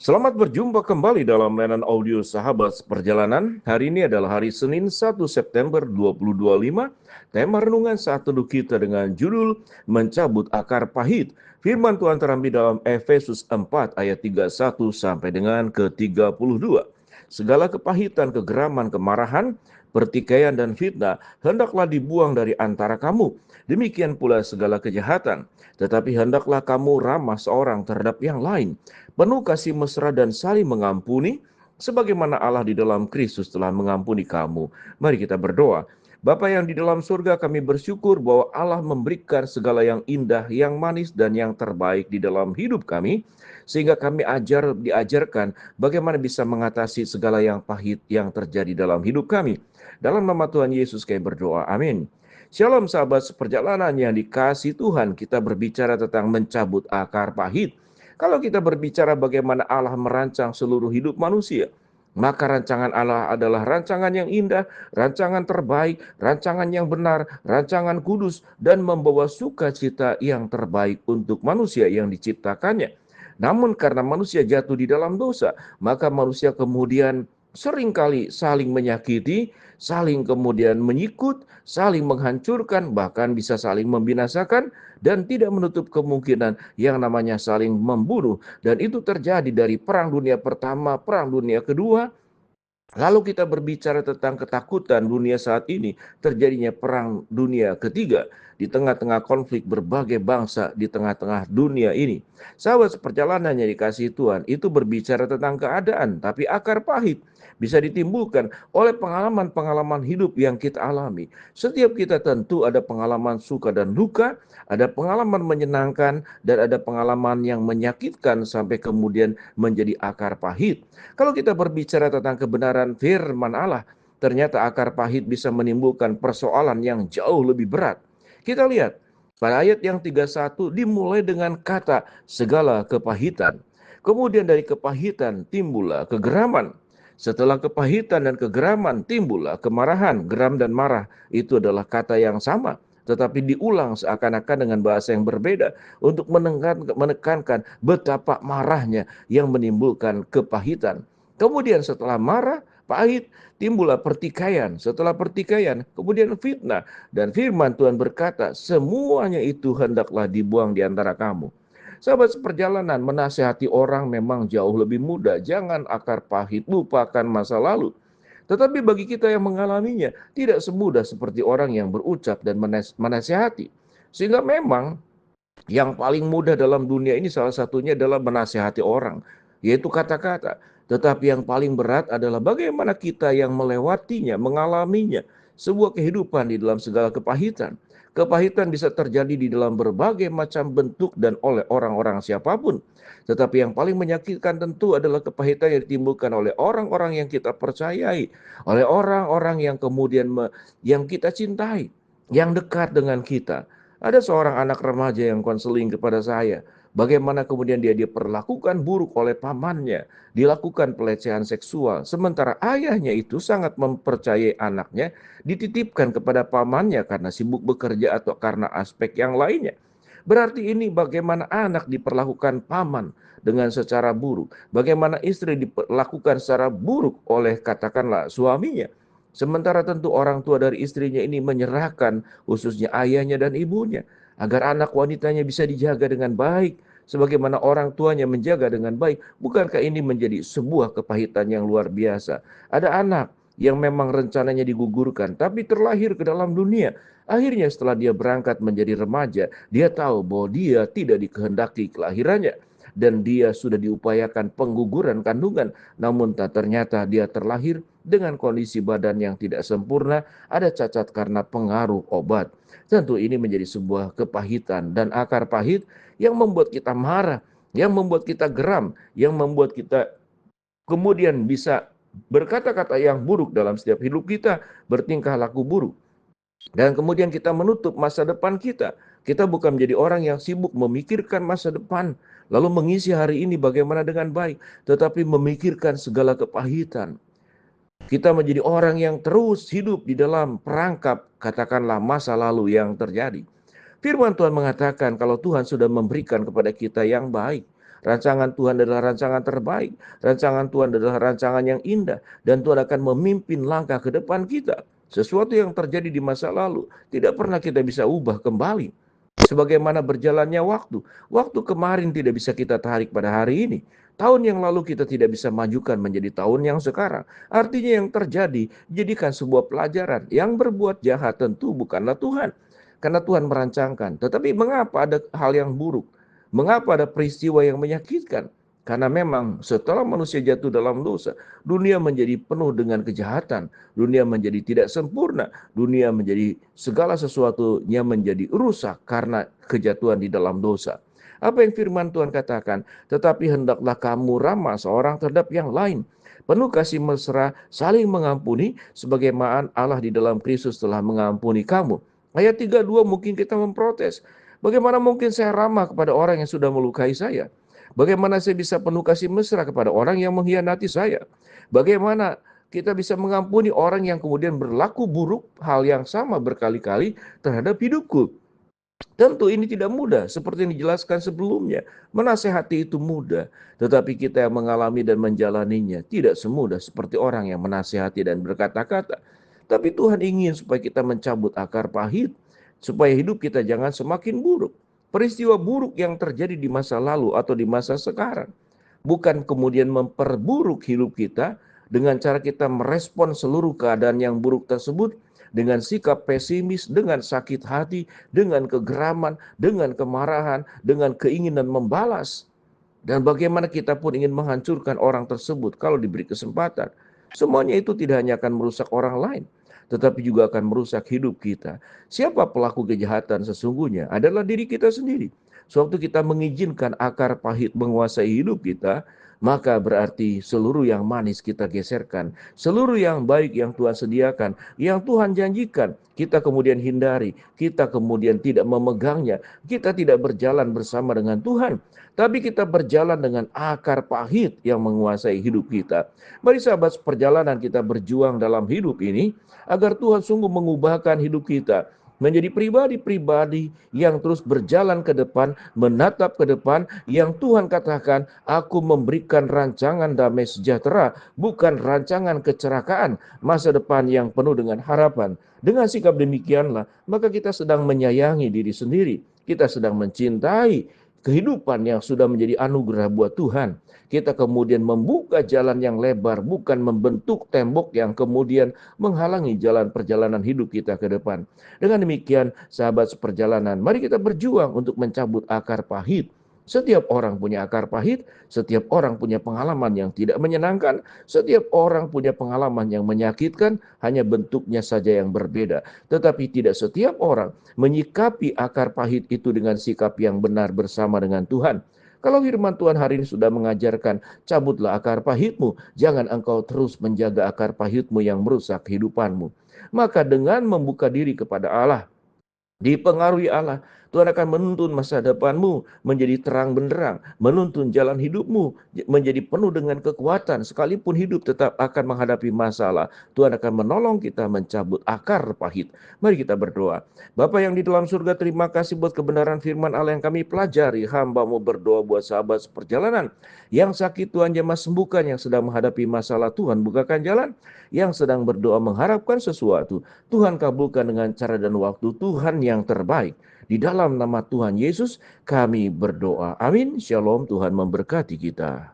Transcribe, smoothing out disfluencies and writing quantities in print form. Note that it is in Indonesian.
Selamat berjumpa kembali dalam layanan audio Sahabat Perjalanan. Hari ini adalah hari Senin 1 September 2025. Tema renungan saat teduh kita dengan judul Mencabut Akar Pahit. Firman Tuhan terambil dalam Efesus 4 ayat 31 sampai dengan ke-32. Segala kepahitan, kegeraman, kemarahan, pertikaian dan fitnah hendaklah dibuang dari antara kamu. Demikian pula segala kejahatan. Tetapi hendaklah kamu ramah seorang terhadap yang lain, penuh kasih mesra dan saling mengampuni, sebagaimana Allah di dalam Kristus telah mengampuni kamu. Mari kita berdoa. Bapa yang di dalam surga, kami bersyukur bahwa Allah memberikan segala yang indah, yang manis, dan yang terbaik di dalam hidup kami, sehingga kami diajarkan bagaimana bisa mengatasi segala yang pahit yang terjadi dalam hidup kami. Dalam nama Tuhan Yesus kami berdoa, amin. Shalom sahabat seperjalanan yang dikasihi Tuhan, kita berbicara tentang mencabut akar pahit. Kalau kita berbicara bagaimana Allah merancang seluruh hidup manusia, maka rancangan Allah adalah rancangan yang indah, rancangan terbaik, rancangan yang benar, rancangan kudus, dan membawa sukacita yang terbaik untuk manusia yang diciptakannya. Namun karena manusia jatuh di dalam dosa, maka manusia kemudian seringkali saling menyakiti, saling kemudian menyikut, saling menghancurkan, bahkan bisa saling membinasakan, dan tidak menutup kemungkinan yang namanya saling membunuh. Dan itu terjadi dari Perang Dunia Pertama, Perang Dunia Kedua. Lalu kita berbicara tentang ketakutan dunia saat ini, terjadinya Perang Dunia Ketiga di tengah-tengah konflik berbagai bangsa di tengah-tengah dunia ini. Sahabat seperjalanan yang dikasihi Tuhan, itu berbicara tentang keadaan, tapi akar pahit bisa ditimbulkan oleh pengalaman-pengalaman hidup yang kita alami. Setiap kita tentu ada pengalaman suka dan duka, ada pengalaman menyenangkan, dan ada pengalaman yang menyakitkan sampai kemudian menjadi akar pahit. Kalau kita berbicara tentang kebenaran firman Allah, ternyata akar pahit bisa menimbulkan persoalan yang jauh lebih berat. Kita lihat, pada ayat yang 31 dimulai dengan kata segala kepahitan. Kemudian dari kepahitan timbullah kegeraman. Setelah kepahitan dan kegeraman timbullah kemarahan. Geram dan marah itu adalah kata yang sama, tetapi diulang seakan-akan dengan bahasa yang berbeda untuk menekankan betapa marahnya yang menimbulkan kepahitan. Kemudian setelah marah, pahit, timbullah pertikaian. Setelah pertikaian, kemudian fitnah. Dan firman Tuhan berkata, semuanya itu hendaklah dibuang di antara kamu. Sahabat seperjalanan, menasihati orang memang jauh lebih mudah. Jangan akar pahit, lupakan masa lalu. Tetapi bagi kita yang mengalaminya, tidak semudah seperti orang yang berucap dan menasihati. Sehingga memang yang paling mudah dalam dunia ini salah satunya adalah menasihati orang, yaitu kata-kata. Tetapi yang paling berat adalah bagaimana kita yang melewatinya, mengalaminya, sebuah kehidupan di dalam segala kepahitan. Kepahitan bisa terjadi di dalam berbagai macam bentuk dan oleh orang-orang siapapun. Tetapi yang paling menyakitkan tentu adalah kepahitan yang ditimbulkan oleh orang-orang yang kita percayai, oleh orang-orang yang kemudian yang kita cintai, yang dekat dengan kita. Ada seorang anak remaja yang konseling kepada saya. Bagaimana kemudian dia diperlakukan buruk oleh pamannya, dilakukan pelecehan seksual. Sementara ayahnya itu sangat mempercayai anaknya, dititipkan kepada pamannya karena sibuk bekerja atau karena aspek yang lainnya. Berarti ini bagaimana anak diperlakukan paman dengan secara buruk. Bagaimana istri diperlakukan secara buruk oleh katakanlah suaminya. Sementara tentu orang tua dari istrinya ini menyerahkan khususnya ayahnya dan ibunya, agar anak wanitanya bisa dijaga dengan baik, sebagaimana orang tuanya menjaga dengan baik. Bukankah ini menjadi sebuah kepahitan yang luar biasa? Ada anak yang memang rencananya digugurkan, tapi terlahir ke dalam dunia. Akhirnya setelah dia berangkat menjadi remaja, dia tahu bahwa dia tidak dikehendaki kelahirannya. Dan dia sudah diupayakan pengguguran kandungan, namun tak ternyata dia terlahir dengan kondisi badan yang tidak sempurna, ada cacat karena pengaruh obat. Tentu ini menjadi sebuah kepahitan dan akar pahit yang membuat kita marah, yang membuat kita geram, yang membuat kita kemudian bisa berkata-kata yang buruk dalam setiap hidup kita, bertingkah laku buruk. Dan kemudian kita menutup masa depan kita. Kita bukan menjadi orang yang sibuk memikirkan masa depan, lalu mengisi hari ini bagaimana dengan baik, tetapi memikirkan segala kepahitan. Kita menjadi orang yang terus hidup di dalam perangkap, katakanlah masa lalu yang terjadi. Firman Tuhan mengatakan kalau Tuhan sudah memberikan kepada kita yang baik, Rancangan Tuhan adalah rancangan terbaik. Rancangan Tuhan adalah rancangan yang indah. Dan Tuhan akan memimpin langkah ke depan kita. Sesuatu yang terjadi di masa lalu tidak pernah kita bisa ubah kembali. Sebagaimana berjalannya waktu. Waktu kemarin tidak bisa kita tarik pada hari ini. Tahun yang lalu kita tidak bisa majukan menjadi tahun yang sekarang. Artinya yang terjadi, jadikan sebuah pelajaran. Yang berbuat jahat tentu bukanlah Tuhan. Karena Tuhan merancangkan. Tetapi mengapa ada hal yang buruk? Mengapa ada peristiwa yang menyakitkan? Karena memang setelah manusia jatuh dalam dosa, dunia menjadi penuh dengan kejahatan. Dunia menjadi tidak sempurna. Dunia menjadi segala sesuatunya menjadi rusak karena kejatuhan di dalam dosa. Apa yang firman Tuhan katakan? Tetapi hendaklah kamu ramah seorang terhadap yang lain. Penuh kasih mesra, saling mengampuni, sebagaimana Allah di dalam Kristus telah mengampuni kamu. Ayat 32 mungkin kita memprotes. Bagaimana mungkin saya ramah kepada orang yang sudah melukai saya? Bagaimana saya bisa penuh kasih mesra kepada orang yang mengkhianati saya? Bagaimana kita bisa mengampuni orang yang kemudian berlaku buruk hal yang sama berkali-kali terhadap hidupku? Tentu ini tidak mudah, seperti yang dijelaskan sebelumnya. Menasehati itu mudah, tetapi kita yang mengalami dan menjalaninya tidak semudah seperti orang yang menasehati dan berkata-kata. Tapi Tuhan ingin supaya kita mencabut akar pahit, supaya hidup kita jangan semakin buruk. Peristiwa buruk yang terjadi di masa lalu atau di masa sekarang bukan kemudian memperburuk hidup kita dengan cara kita merespon seluruh keadaan yang buruk tersebut dengan sikap pesimis, dengan sakit hati, dengan kegeraman, dengan kemarahan, dengan keinginan membalas. Dan bagaimana kita pun ingin menghancurkan orang tersebut kalau diberi kesempatan. Semuanya itu tidak hanya akan merusak orang lain, tetapi juga akan merusak hidup kita. Siapa pelaku kejahatan sesungguhnya? Adalah diri kita sendiri. Sewaktu kita mengizinkan akar pahit menguasai hidup kita, maka berarti seluruh yang manis kita geserkan. Seluruh yang baik yang Tuhan sediakan, yang Tuhan janjikan, kita kemudian hindari. Kita kemudian tidak memegangnya. Kita tidak berjalan bersama dengan Tuhan. Tapi kita berjalan dengan akar pahit yang menguasai hidup kita. Mari sahabat, perjalanan kita berjuang dalam hidup ini, agar Tuhan sungguh mengubahkan hidup kita menjadi pribadi-pribadi yang terus berjalan ke depan, menatap ke depan, yang Tuhan katakan, aku memberikan rancangan damai sejahtera, bukan rancangan kecelakaan, masa depan yang penuh dengan harapan. Dengan sikap demikianlah, maka kita sedang menyayangi diri sendiri, kita sedang mencintai kehidupan yang sudah menjadi anugerah buat Tuhan. Kita kemudian membuka jalan yang lebar, bukan membentuk tembok yang kemudian menghalangi jalan perjalanan hidup kita ke depan. Dengan demikian, sahabat seperjalanan, mari kita berjuang untuk mencabut akar pahit. Setiap orang punya akar pahit, setiap orang punya pengalaman yang tidak menyenangkan, setiap orang punya pengalaman yang menyakitkan, hanya bentuknya saja yang berbeda. Tetapi tidak setiap orang menyikapi akar pahit itu dengan sikap yang benar bersama dengan Tuhan. Kalau firman Tuhan hari ini sudah mengajarkan, cabutlah akar pahitmu, jangan engkau terus menjaga akar pahitmu yang merusak kehidupanmu. Maka dengan membuka diri kepada Allah, dipengaruhi Allah, Tuhan akan menuntun masa depanmu menjadi terang benderang, menuntun jalan hidupmu menjadi penuh dengan kekuatan. Sekalipun hidup tetap akan menghadapi masalah, Tuhan akan menolong kita mencabut akar pahit. Mari kita berdoa. Bapa yang di dalam surga, terima kasih buat kebenaran firman Allah yang kami pelajari. Hamba-Mu berdoa buat sahabat seperjalanan yang sakit, Tuhan jamah sembuhkan, yang sedang menghadapi masalah, Tuhan bukakan jalan, yang sedang berdoa mengharapkan sesuatu, Tuhan kabulkan dengan cara dan waktu Tuhan yang terbaik. Di dalam nama Tuhan Yesus kami berdoa. Amin. Shalom, Tuhan memberkati kita.